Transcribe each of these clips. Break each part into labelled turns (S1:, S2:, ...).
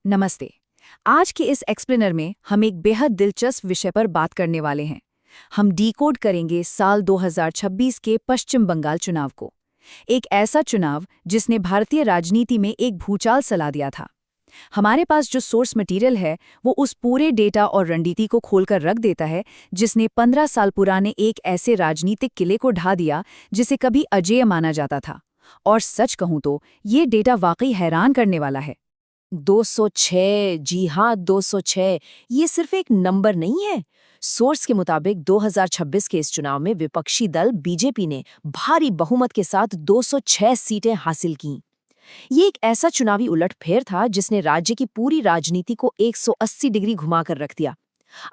S1: नमस्ते। आज के इस एक्सप्लेनर में हम एक बेहद दिलचस्प विषय पर बात करने वाले हैं। हम डीकोड करेंगे साल 2026 के पश्चिम बंगाल चुनाव को। एक ऐसा चुनाव जिसने भारतीय राजनीति में एक भूचाल चला दिया था। हमारे पास जो सोर्स मटेरियल है वो उस पूरे डेटा और रणनीति को खोलकर रख देता है जिसने 15 साल पुराने एक ऐसे राजनीतिक किले को ढा दिया जिसे कभी अजेय माना जाता था। और सच कहूं तो ये डेटा वाकई हैरान करने वाला है।
S2: 206, जी हाँ 206, ये सिर्फ एक नंबर नहीं है। सोर्स के मुताबिक 2026 के इस चुनाव में विपक्षी दल बीजेपी ने भारी बहुमत के साथ 206 सीटें हासिल कीं। ये एक ऐसा चुनावी उलटफेर था जिसने राज्य की पूरी राजनीति को 180 डिग्री घुमाकर रख दिया।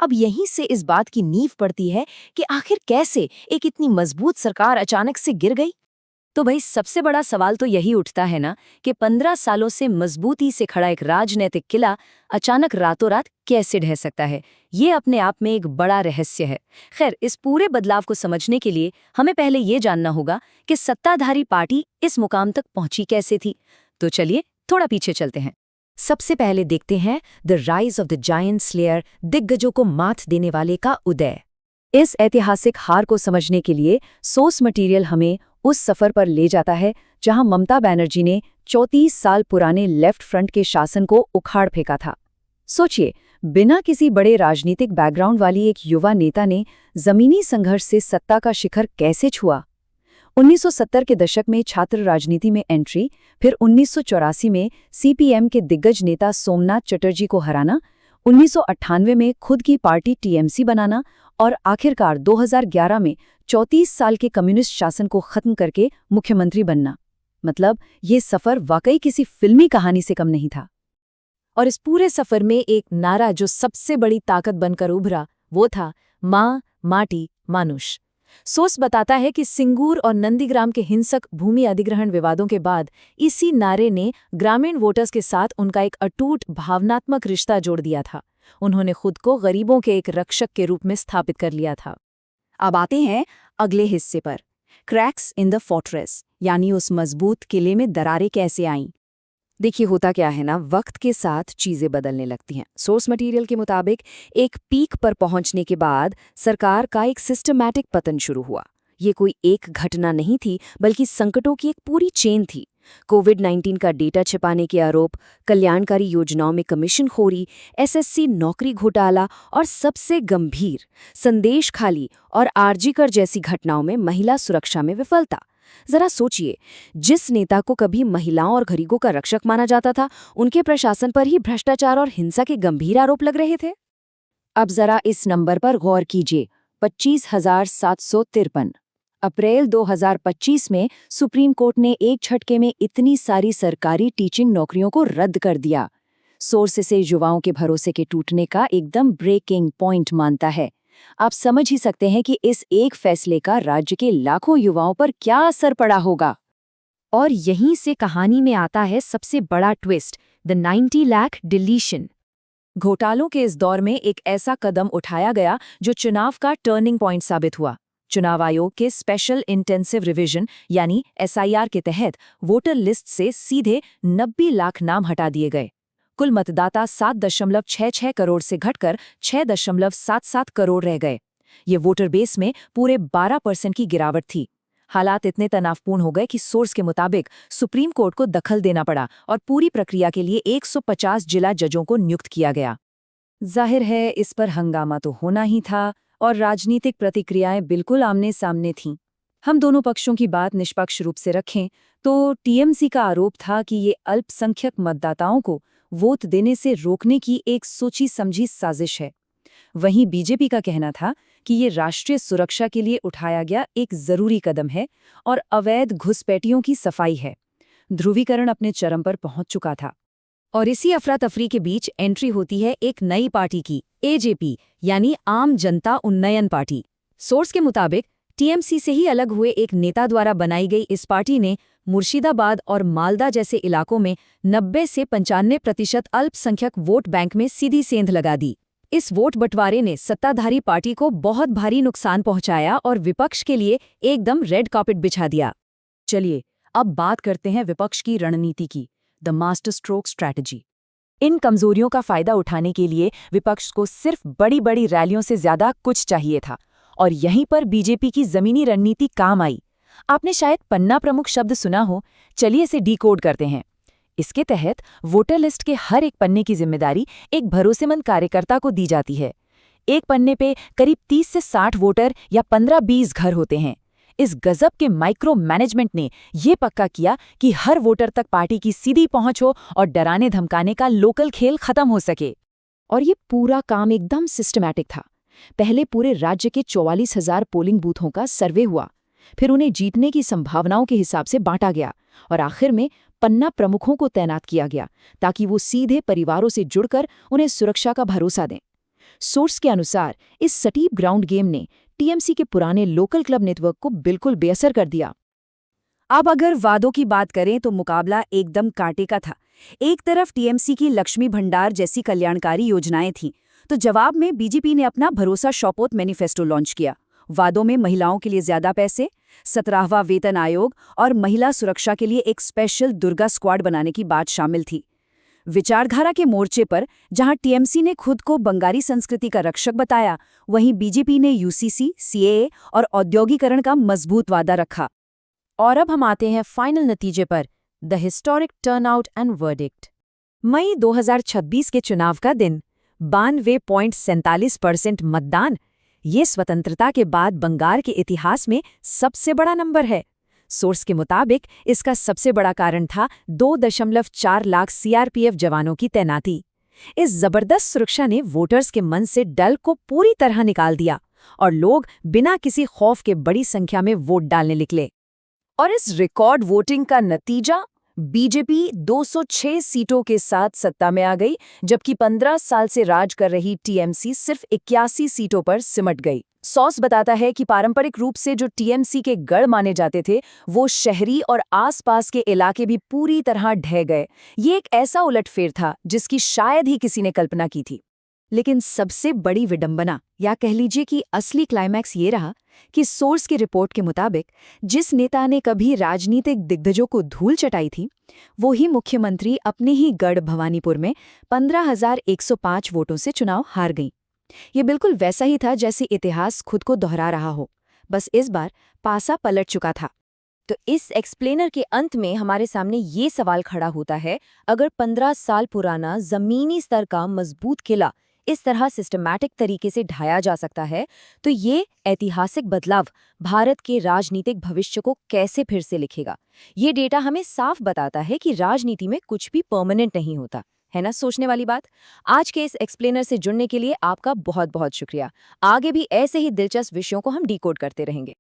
S2: अब यहीं से इस बात की नींव पड़ती है कि आखिर कैसे एक इतनी मजबूत सरकार अचानक से गिर गई।
S3: तो भाई सबसे बड़ा सवाल तो यही उठता है ना कि 15 सालों से मजबूती से खड़ा एक राजनीतिक किला अचानक रातों रात कैसे ढह सकता है। ये अपने आप में एक बड़ा रहस्य है। खैर, इस पूरे बदलाव को समझने के लिए हमें पहले ये जानना होगा कि सत्ताधारी पार्टी इस मुकाम तक पहुंची कैसे थी। तो चलिए थोड़ा पीछे चलते हैं। सबसे पहले देखते हैं the rise of the giant slayer, दिग्गजों को मात देने वाले का उदय। इस ऐतिहासिक हार को समझने के लिए सोर्स मटेरियल हमें उस सफर पर ले जाता है जहां ममता बनर्जी ने 34 साल पुराने लेफ्ट फ्रंट के शासन को उखाड़ फेंका था। सोचिए, बिना किसी बड़े राजनीतिक बैकग्राउंड वाली एक युवा नेता ने जमीनी संघर्ष से सत्ता का शिखर कैसे छुआ। 1970 के दशक में छात्र राजनीति में एंट्री, फिर 1984 में सीपीएम के दिग्गज नेता सोमनाथ चटर्जी को हराना, 1998 में खुद की पार्टी टीएमसी बनाना और आखिरकार 2011 में 34 साल के कम्युनिस्ट शासन को खत्म करके मुख्यमंत्री बनना। मतलब ये सफर वाकई किसी फिल्मी कहानी से कम नहीं था।
S2: और इस पूरे सफर में एक नारा जो सबसे बड़ी ताकत बनकर उभरा वो था मां, माटी, मानुष। सोर्स बताता है कि सिंगूर और नंदीग्राम के हिंसक भूमि अधिग्रहण विवादों के बाद इसी नारे ने ग्रामीण वोटर्स के साथ उनका एक अटूट भावनात्मक रिश्ता जोड़ दिया था। उन्होंने खुद को गरीबों के एक रक्षक के रूप में स्थापित कर लिया था।
S1: अब आते हैं अगले हिस्से पर, क्रैक्स इन द फोर्ट्रेस, यानी उस मजबूत किले में दरारें कैसे आईं। देखिए, होता क्या है ना, वक्त के साथ चीजें बदलने लगती हैं। सोर्स मटेरियल के मुताबिक एक पीक पर पहुंचने के बाद सरकार का एक सिस्टमैटिक पतन शुरू हुआ। ये कोई एक घटना नहीं थी, बल्कि संकटों की एक पूरी चेन थी। कोविड-19 का डेटा छिपाने के आरोप, कल्याणकारी योजनाओं में कमीशनखोरी, एसएससी नौकरी घोटाला और सबसे गंभीर संदेश खाली और आरजीकर जैसी घटनाओं में महिला सुरक्षा में विफलता। जरा सोचिए, जिस नेता को कभी महिलाओं और गरीबों का रक्षक माना जाता था, उनके प्रशासन पर ही भ्रष्टाचार और हिंसा के गंभीर आरोप लग रहे थे।
S3: अब जरा इस नंबर पर गौर कीजिए, 25,753। अप्रैल 2025 में सुप्रीम कोर्ट ने एक झटके में इतनी सारी सरकारी टीचिंग नौकरियों को रद्द कर दिया। सोर्स इसे युवाओं के भरोसे के टूटने का एकदम ब्रेकिंग पॉइंट मानता है। आप समझ ही सकते हैं कि इस एक फैसले का राज्य के लाखों युवाओं पर क्या असर पड़ा होगा।
S2: और यहीं से कहानी में आता है सबसे बड़ा ट्विस्ट, द 90 लाख डिलीशन। घोटालों के इस दौर में एक ऐसा कदम उठाया गया जो चुनाव का टर्निंग पॉइंट साबित हुआ। चुनाव आयोग के स्पेशल इंटेंसिव रिवीजन यानी एसआईआर के तहत वोटर लिस्ट से सीधे 90 लाख नाम हटा दिए गए। कुल मतदाता 7.66 करोड़ से घटकर 6.77 करोड़ रह गए। ये वोटर बेस में पूरे 12% की गिरावट थी। हालात इतने तनावपूर्ण हो गए कि सोर्स के मुताबिक सुप्रीम कोर्ट को दखल देना पड़ा और पूरी प्रक्रिया के लिए 150 जिला जजों को नियुक्त किया गया।
S1: जाहिर है, इस पर हंगामा तो होना ही था और राजनीतिक प्रतिक्रियाएं बिल्कुल आमने सामने थीं। हम दोनों पक्षों की बात निष्पक्ष रूप से रखें तो टीएमसी का आरोप था कि ये अल्पसंख्यक मतदाताओं को वोट देने से रोकने की एक सोची समझी साजिश है। वहीं बीजेपी का कहना था कि ये राष्ट्रीय सुरक्षा के लिए उठाया गया एक जरूरी कदम है और अवैध घुसपैठियों की सफाई है। ध्रुवीकरण अपने चरम पर पहुंच चुका था। और इसी अफरा तफरी के बीच एंट्री होती है एक नई पार्टी की, एजेपी यानी आम जनता उन्नयन पार्टी। सोर्स के मुताबिक टीएमसी से ही अलग हुए एक नेता द्वारा बनाई गई इस पार्टी ने मुर्शिदाबाद और मालदा जैसे इलाकों में 90 से 95% अल्पसंख्यक वोट बैंक में सीधी सेंध लगा दी। इस वोट बंटवारे ने सत्ताधारी पार्टी को बहुत भारी नुकसान पहुंचाया और विपक्ष के लिए एकदम रेड कार्पेट बिछा दिया। चलिए अब बात करते हैं विपक्ष की रणनीति की, द मास्टर स्ट्रोक स्ट्रैटेजी। इन कमजोरियों का फायदा उठाने के लिए विपक्ष को सिर्फ बड़ी बड़ी रैलियों से ज्यादा कुछ चाहिए था, और यहीं पर बीजेपी की जमीनी रणनीति काम आई। आपने शायद पन्ना प्रमुख शब्द सुना हो, चलिए इसे डिकोड करते हैं। इसके तहत वोटर लिस्ट के हर एक पन्ने की जिम्मेदारी एक भरोसेमंद कार्यकर्ता को दी जाती है। एक पन्ने पे करीब 30 से 60 वोटर या 15-20 घर होते हैं। इस गजब के माइक्रो मैनेजमेंट ने ये पक्का किया कि हर वोटर तक पार्टी की सीधी पहुंच हो और डराने धमकाने का लोकल खेल खत्म हो सके।
S2: और ये पूरा काम एकदम सिस्टमैटिक था। पहले पूरे राज्य के 44,000 पोलिंग बूथों का सर्वे हुआ, फिर उन्हें जीतने की संभावनाओं के हिसाब से बांटा गया और आखिर में पन्ना प्रमुखों को तैनात किया गया ताकि वो सीधे परिवारों से जुड़कर उन्हें सुरक्षा का भरोसा दें। सोर्स के अनुसार इस सटीक ग्राउंड गेम ने टीएमसी के पुराने लोकल क्लब नेटवर्क को बिल्कुल बेअसर कर दिया।
S1: अब अगर वादों की बात करें तो मुकाबला एकदम कांटे का था। एक तरफ टीएमसी की लक्ष्मी भंडार जैसी कल्याणकारी योजनाएं थीं, तो जवाब में बीजेपी ने अपना भरोसा शौपोत मैनिफेस्टो लॉन्च किया। वादों में महिलाओं के लिए ज्यादा पैसे, 17वां वेतन आयोग और महिला सुरक्षा के लिए एक स्पेशल दुर्गा स्क्वाड बनाने की बात शामिल थी। विचारधारा के मोर्चे पर जहां टीएमसी ने खुद को बंगाली संस्कृति का रक्षक बताया, वहीं बीजेपी ने यूसीसी, सीएए और औद्योगिकरण का मजबूत वादा रखा।
S2: और अब हम आते हैं फाइनल नतीजे पर, the historic turnout and verdict.
S1: मई 2026 के चुनाव का दिन, 92.47% मतदान। ये स्वतंत्रता के बाद बंगाल के इतिहास में सबसे बड़ा नंबर है। सोर्स के मुताबिक इसका सबसे बड़ा कारण था 2.4 लाख सीआरपीएफ जवानों की तैनाती। इस जबरदस्त सुरक्षा ने वोटर्स के मन से डर को पूरी तरह निकाल दिया और लोग बिना किसी खौफ के बड़ी संख्या में वोट डालने निकले। और इस रिकॉर्ड वोटिंग का नतीजा, बीजेपी 206 सीटों के साथ सत्ता में आ गई, जबकि 15 साल से राज कर रही टीएमसी सिर्फ 81 सीटों पर सिमट गई। सोर्स बताता है कि पारंपरिक रूप से जो टीएमसी के गढ़ माने जाते थे, वो शहरी और आसपास के इलाके भी पूरी तरह ढह गए। ये एक ऐसा उलटफेर था जिसकी शायद ही किसी ने कल्पना की थी। लेकिन सबसे बड़ी विडंबना, या कह लीजिए कि असली क्लाइमैक्स ये रहा कि सोर्स की रिपोर्ट के मुताबिक जिस नेता ने कभी राजनीतिक दिग्गजों को धूल चटाई थी, वो ही मुख्यमंत्री अपने ही गढ़ भवानीपुर में 15,105 वोटों से चुनाव हार गई। ये बिल्कुल वैसा ही था जैसे इतिहास खुद को दोहरा रहा हो, बस इस बार पासा पलट चुका था।
S3: तो इस एक्सप्लेनर के अंत में हमारे सामने ये सवाल खड़ा होता है, अगर 15 साल पुराना जमीनी स्तर का मजबूत किला इस तरह सिस्टमैटिक तरीके से ढाया जा सकता है, तो ये ऐतिहासिक बदलाव भारत के राजनीतिक भविष्य को कैसे फिर से लिखेगा। ये डेटा हमें साफ बताता है कि राजनीति में कुछ भी परमानेंट नहीं होता, है ना सोचने वाली बात। आज के इस एक्सप्लेनर से जुड़ने के लिए आपका बहुत बहुत शुक्रिया। आगे भी ऐसे ही दिलचस्प विषयों को हम डिकोड करते रहेंगे।